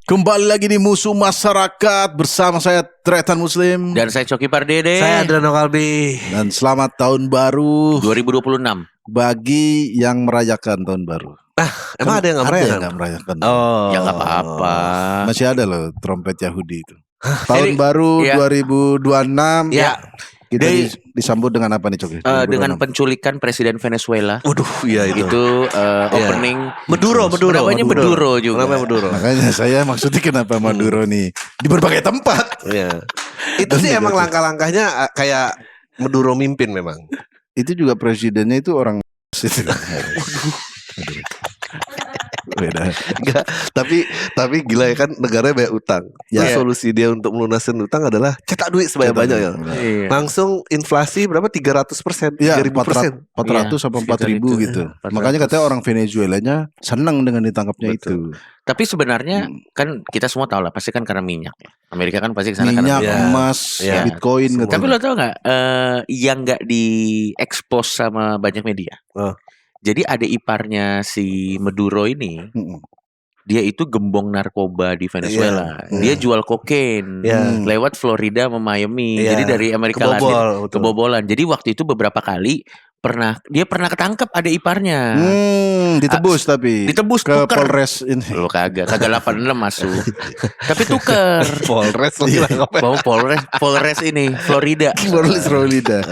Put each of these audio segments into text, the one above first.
Kembali lagi di Musuh Masyarakat bersama saya Tretan Muslim Dan saya Coki Pardede. Saya Adrano Kalbi. dan selamat tahun baru 2026. bagi yang merayakan tahun baru. Emang ada yang nggak merayakan? Nggak merayakan. Oh, Ya nggak apa-apa. Masih ada loh trompet Yahudi itu. Tahun Jadi, baru ya. 2026 Ya. kita Dari- disambut dengan apa nih Coki? Dengan 2026. penculikan Presiden Venezuela. Waduh, iya itu. Itu opening. Maduro. Namanya Maduro juga. Namanya Maduro. Makanya saya maksudnya kenapa Maduro nih di berbagai tempat. Iya. Itu sih emang langkah-langkahnya kayak Maduro mimpin memang. Itu juga presidennya itu orang itu. Beda. Enggak, tapi gila ya kan negaranya banyak utang. Ya. Ya. Solusi dia untuk melunaskan utang adalah cetak duit sebanyak-banyak ya. Iya. Langsung inflasi berapa? 300%, Ya, 3.000%. 400 sampai 4.000 gitu. 400. Makanya katanya orang Venezuelanya senang dengan ditangkapnya Betul. itu. Tapi sebenarnya kan kita semua tahu lah, pasti kan karena minyak ya. Amerika kan pasti kesana Minyak, karena Ya. emas, Ya. Bitcoin Semua. gitu. Tapi lo tau nggak yang nggak diekspos sama banyak media? Oh. Jadi ada iparnya si Maduro ini, Mm-mm. dia itu gembong narkoba di Venezuela. Iya. Dia jual kokain Iya. lewat Florida sama Miami. Iya. Jadi dari Amerika Latin Kebobol, betul. kebobolan. Jadi waktu itu beberapa kali dia pernah ketangkep ada iparnya. Ditebus tapi Ditebus, ke tuker. Polres ini. Lo kagak 86 masuk. Tapi tuker. Polres lagi lah ngapain? Bawa Polres ini Florida. Polres Florida.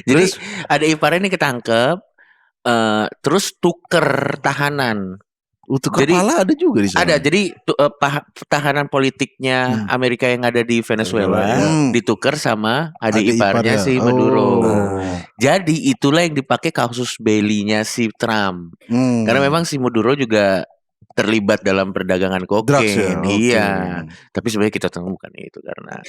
Jadi ada iparnya ini ketangkep. Terus tuker tahanan. Untuk Jadi- kepala ada juga di sana. Ada, jadi tahanan politiknya Amerika yang ada di Venezuela Hmm. ditukar sama adik Adik iparnya iparnya. si Maduro. Oh. Jadi itulah yang dipakai kasus Bailey-nya si Trump. Hmm. Karena memang si Maduro juga terlibat dalam perdagangan drugs ya. kokain. Oke. Iya. Tapi sebenarnya kita tahu bukan itu karena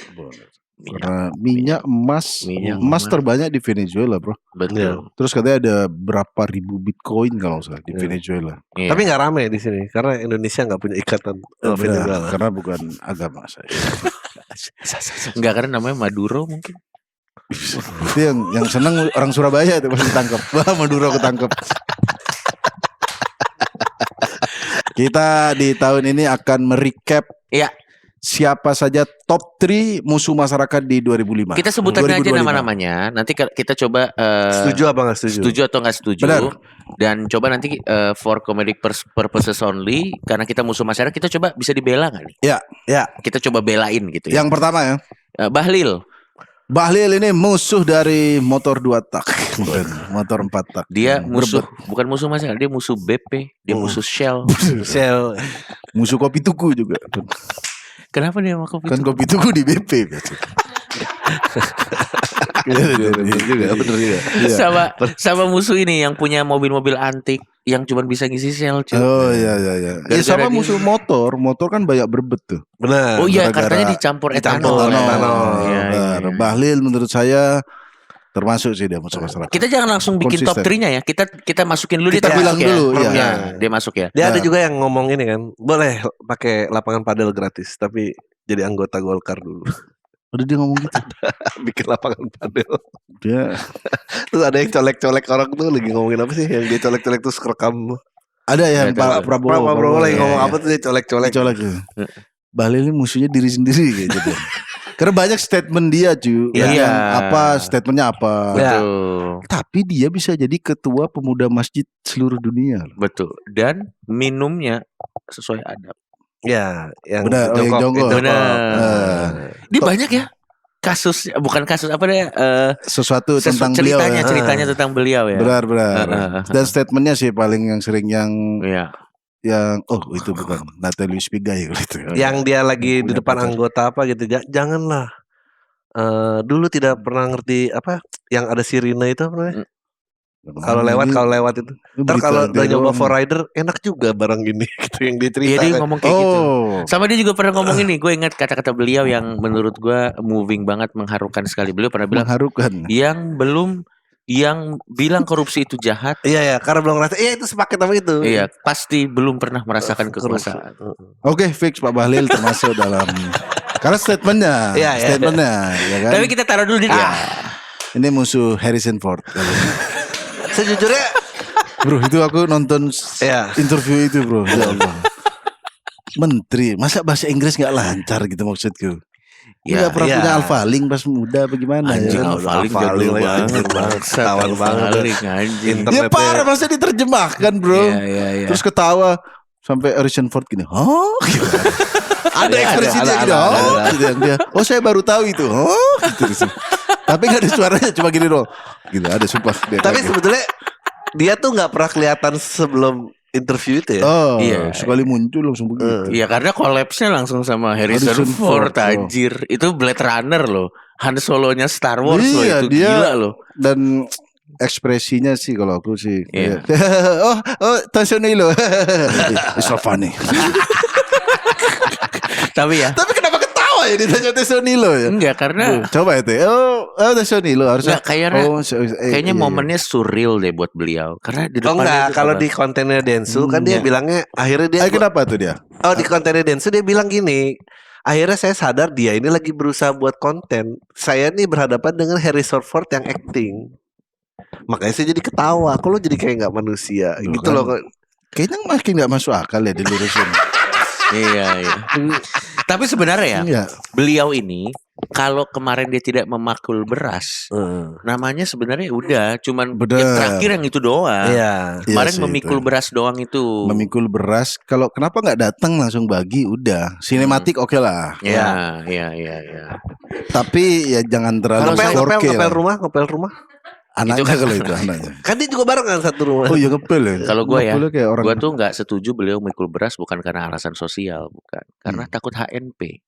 Karena minyak, emas, Minyak, emas emas. terbanyak di Venezuela, bro. betul. Terus katanya ada berapa ribu Bitcoin kalau nggak salah di Iya. Venezuela. Iya. Tapi nggak rame di sini karena Indonesia nggak punya ikatan Benar, Venezuela. karena bukan agama saya. Enggak, karena namanya Maduro mungkin. Itu yang seneng orang Surabaya itu pas ditangkap. Wah, Maduro ketangkep. Kita di tahun ini akan merecap Iya. siapa saja top 3 musuh masyarakat di 2005. Kita sebutin aja 2025. nama-namanya. Nanti kita coba Setuju apa nggak setuju? setuju atau nggak setuju. Benar. Dan coba nanti for comedic purposes only, karena kita musuh masyarakat, kita coba bisa dibela nggak nih? Ya. Kita coba belain gitu ya. Yang pertama ya, Bahlil, Bahlil ini musuh dari motor 2 tak, bukan motor 4 tak. dia musuh, Berbet. bukan musuh masyarakat, dia musuh BP, dia musuh Shell. Shell. Musuh kopi tuku juga. Kenapa dia mau kopi? Kan kopi tuku di BP berarti. Bener juga. Iya. Sama musuh ini yang punya mobil-mobil antik yang cuma bisa ngisi Shell. cuy. Oh iya. Ya Gara-gara sama dia- musuh motor kan banyak berbet tuh. Benar. Oh iya, gara-gara katanya dicampur dicampur etanol. etanol. Iya, Benar. iya. Bahlil menurut saya termasuk sih dia musuh masyarakat. Kita jangan langsung bikin top Konsisten. 3-nya ya. Kita masukin dulu Kita dia bilang masuk dulu, ya. iya. Dia masuk ya. Dia ada Ya. juga yang ngomong ini kan, boleh pakai lapangan padel gratis, tapi jadi anggota Golkar dulu. Udah dia ngomong gitu. Bikin lapangan padel. Dia Terus ada yang colek-colek orang tuh lagi ngomongin apa sih? Yang dia colek-colek terus rekam. ada yang Ada. Pak Prabowo lagi ya, ngomong ya. apa tuh dia colek-colek. Colek ya. Bahlil ini musuhnya diri sendiri kayak gitu. Karena banyak statement dia cuy. Iya. Yang apa statementnya apa. Ya. Betul. Tapi dia bisa jadi ketua pemuda masjid seluruh dunia. Betul. Dan minumnya sesuai adab. Ya, yang Benar, oh, yang jongkok. Benar. Dia banyak ya kasus, bukan kasus apa deh, Sesuatu tentang beliau ceritanya ya. ceritanya tentang beliau ya. Benar. Heeh. Dan statementnya sih paling yang sering yang Iya. itu bukan Natalie Spigai gitu. Yang dia lagi di Punya depan pacar. anggota apa gitu. Janganlah. Dulu tidak pernah ngerti apa yang ada sirine itu apa namanya? Kalau lewat itu. Ntar kalau udah nyoba for rider enak juga barang gini gitu yang dia Iya, cerita. dia kan. ngomong kayak gitu. Oh. Sama dia juga pernah ngomong ini, gue ingat kata-kata beliau yang menurut gue moving banget, mengharukan sekali. Beliau pernah bilang Mengharukan. yang bilang korupsi itu jahat, Iya ya, karena belum ngerasa. Iya itu sepaket sama itu. iya pasti belum pernah merasakan kekuasaan. Oke, fix Pak Bahlil termasuk dalam karena statementnya, Iya, iya. statementnya, ya kan. Tapi kita taruh dulu di dia. Ini musuh Harrison Ford. Sejujurnya Bro, itu aku nonton Iya. interview itu, bro. Ya Allah. Menteri, masa bahasa Inggris nggak lancar gitu maksudku? Ya, Nggak pernah iya. punya alfaling pas muda bagaimana Anjing ya? Alfaling Alfaling jadul lagi, banget. anjing banget. Ketahuan banget. Alfaling anjing. Inter- Dia Internetnya- parah, masa diterjemahkan bro. Iya. Terus ketawa sampai Harrison Ford gini, oh, gitu. Ada ekspresinya ada, gitu, ada, oh, ada. gitu yang dia. Oh saya baru tahu itu, oh, gitu. Tapi nggak ada suaranya, cuma gini doang. Gitu, ada sumpah. Dia Tapi kaget. sebetulnya dia tuh nggak pernah kelihatan sebelum interview itu ya. Oh, Iya. sekali muncul langsung begitu. Iya karena collapse-nya langsung sama Harrison Harrison Ford, Ford bro. anjir. Itu Blade Runner loh. Han Solo-nya Star Wars loh Iya, itu dia- gila loh. Dan ekspresinya sih kalau aku sih Iya. kayak, oh Tasonilo. It's so funny. Tapi ya Tapi kenapa ketawa ya ditanya Tasonilo ya? enggak karena Coba itu. Oh Tasonilo harusnya. enggak kayaknya kayaknya iya. momennya surreal deh buat beliau. Karena di Oh depannya enggak, itu kalau apa? di kontennya Densu kan dia Iya. bilangnya akhirnya dia Kenapa tuh dia? Oh di kontennya Densu dia bilang gini. Akhirnya saya sadar dia ini lagi berusaha buat konten. Saya nih berhadapan dengan Harrison Ford yang acting. Makanya saya jadi ketawa. Kok lo jadi kayak nggak manusia Loh, gitu kan. loh. Kayaknya makin nggak masuk akal ya dilurusin. Iya. Tapi sebenarnya ya Iya. beliau ini kalau kemarin dia tidak memakul beras, namanya sebenarnya udah cuman Bener. yang terakhir yang itu doang. Iya. Kemarin Iya sih, memikul itu. beras doang itu. Memikul beras. Kalau kenapa nggak datang langsung bagi? Udah. Sinematik oke lah. Iya. Tapi ya jangan terlalu Kalau 4K lah. ngepel rumah. Anaknya Itu kan- kalau itu anaknya. Kan dia juga barengan satu rumah. Oh iya ngepel ya. Kalau gua ya, Ngepelnya kayak orang. Gua tuh nggak setuju beliau mikul beras bukan karena alasan sosial, bukan. Karena takut HNP.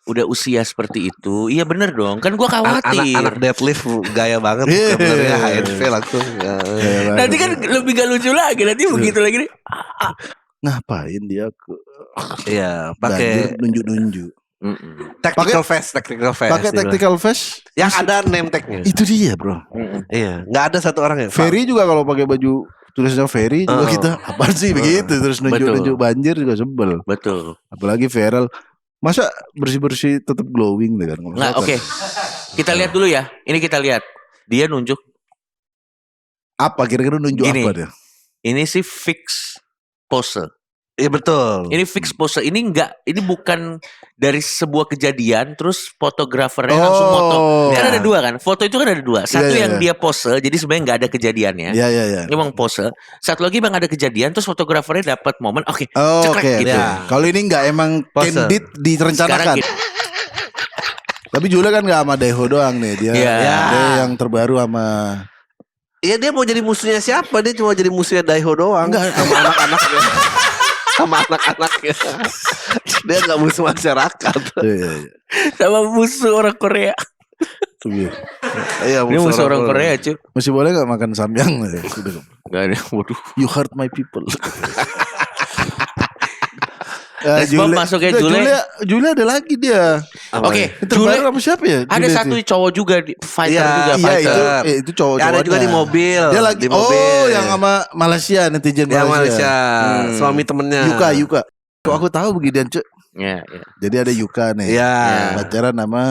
Udah usia seperti itu, iya bener dong. Kan gua khawatir. Anak deadlift gaya banget Iya. sebenarnya HNV langsung. Ya. Nanti kan lebih gak lucu lagi. Nanti begitu lagi nih. Ngapain dia ke Iya, banjir pakai nunjuk-nunjuk. tactical vest. Pakai tactical vest. Yang ada name tag-nya. Itu dia, Bro. Iya, nggak ada satu orang ya. Ferry juga kalau pakai baju tulisnya Ferry juga Oh. kita apaan sih begitu terus nunjuk-nunjuk banjir juga sebel. Betul. Apalagi Feral. Masa bersih-bersih tetap glowing deh kan. kalau Nggak, kotor. oke. Kita lihat dulu ya. Ini kita lihat. Dia nunjuk. Apa kira-kira nunjuk Gini. apa dia? Ini sih fix pose. Iya betul. Ini fix pose. Ini enggak. Ini bukan dari sebuah kejadian. Terus fotografernya langsung foto. Kan ada dua kan. Foto itu kan ada dua. Satu Iya, iya, yang iya. dia pose. Jadi sebenarnya nggak ada kejadiannya. Iya iya iya. Ini emang pose. Satu lagi bang ada kejadian. Terus fotografernya dapat momen. Oke. Oh, cekrek oke. gitu. Oke. Kalau ini nggak emang Pose. candid Sekarang direncanakan. gitu. Tapi Jule kan nggak sama Deho doang nih dia. Iya. Dia yang terbaru sama Iya dia mau jadi musuhnya siapa? Dia cuma jadi musuhnya Daiho doang. Enggak. Sama anak-anaknya. Sama anak-anaknya. Dia nggak musuh masyarakat. Iya, iya. Sama musuh orang Korea. Tuh, iya. Iya Ini musuh orang Korea cuy. Masih boleh nggak makan samyang? Sudah. Gak ada. Waduh. You hurt my people. Respon masuknya Jule. Jule ada lagi dia. Oke. Yang terbaru Jule. sama siapa ya? Ada Jule satu itu. cowok juga fighter Iya, juga Iya fighter. itu cowok-cowok. ada juga di mobil. Dia lagi di mobil. Oh yang sama Malaysia netizen Yang Malaysia. Malaysia. Suami temennya. Yuka. Kok aku tahu beginian cuy. Ya, ya. Jadi ada Yuka nih. Iya. Pacaran sama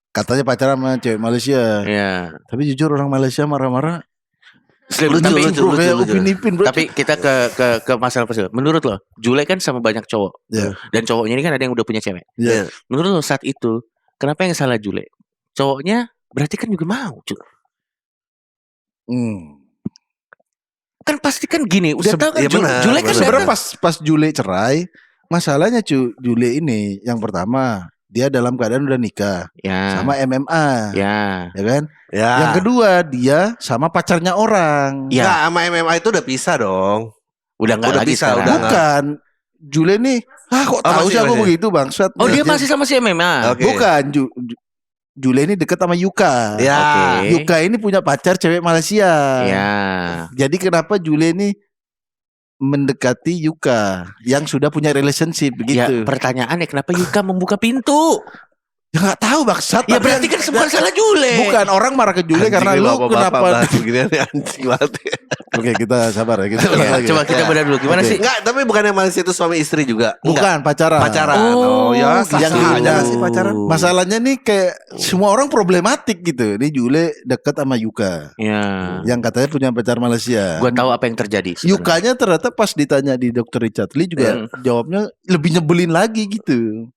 katanya pacaran sama cewek Malaysia. Ya. Tapi jujur orang Malaysia marah-marah. Lucu, Tapi- lucu, Bro, kayak lucu. Upin Ipin bro. Tapi kita ke masalah personal. Menurut lo, Jule kan sama banyak cowok. Iya. Dan cowoknya ini kan ada yang udah punya cewek. Iya. Menurut lo saat itu, kenapa yang salah Jule? Cowoknya berarti kan juga mau, cuy. Kan pasti kan gini, udah tahu kan iya Jule, benar, Jule kan benar. Sebenarnya datang. pas Jule cerai, masalahnya Jule ini yang pertama dia dalam keadaan udah nikah Ya. sama MMA, Ya. ya kan? Ya. Yang kedua dia sama pacarnya orang. Ya. Nggak, sama MMA itu udah pisah dong. Udah enggak Udah lagi bisa, sekarang. udah. Bukan. Jule nih, kok tahu masih, sih aku masih. begitu bangsat. Oh, dia Jadi- masih sama si MMA. Oke. Bukan, Jule ini deket sama Yuka. Ya. Oke. Yuka ini punya pacar cewek Malaysia. Ya. Jadi kenapa Jule ini mendekati Yuka yang sudah punya relationship Ya, begitu? pertanyaannya kenapa Yuka membuka pintu? Ya nggak tahu bangsat. Ya tapi berarti kan bukan salah Jule. bukan orang marah ke Jule karena lu kenapa? bahas beginian anjing banget. Oke, kita sabar ya. Kita ulang Ya, lagi. coba kita bedah dulu gimana Oke. sih? Enggak, tapi bukan yang Malaysia itu suami istri juga. Bukan pacaran. Pacaran. Oh, ya gitu. yang aja sih pacaran. Masalahnya nih kayak semua orang problematik gitu. Ini Jule deket sama Yuka. Ya. Yang katanya punya pacar Malaysia. Gua tahu apa yang terjadi sebenarnya. Yukanya ternyata pas ditanya di Dr. Richard Lee juga jawabnya lebih nyebelin lagi gitu.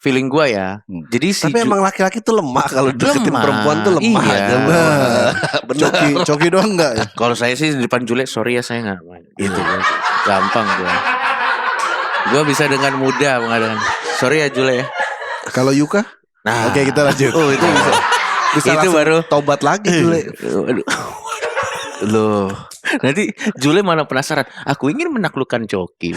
Feeling gua ya. Jadi si Tapi emang laki-laki tuh lemah kalau deketin Lemah. perempuan tuh lemah Iya. aja. Benar. Coki doang enggak ya? kalau saya sih di depan Jule, sorry ya saya nggak main. Gitu. Gampang gua bisa dengan mudah mengatakan sorry ya Jule ya. Kalau Yuka? Nah, Oke, kita lanjut. Oh, itu bisa itu langsung baru tobat lagi Jule. Aduh. Loh. Nanti Jule mana penasaran. Aku ingin menaklukkan Coki.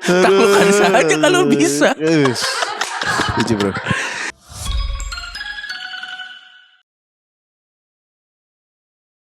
Taklukkan saja kalau bisa. Lucu bro.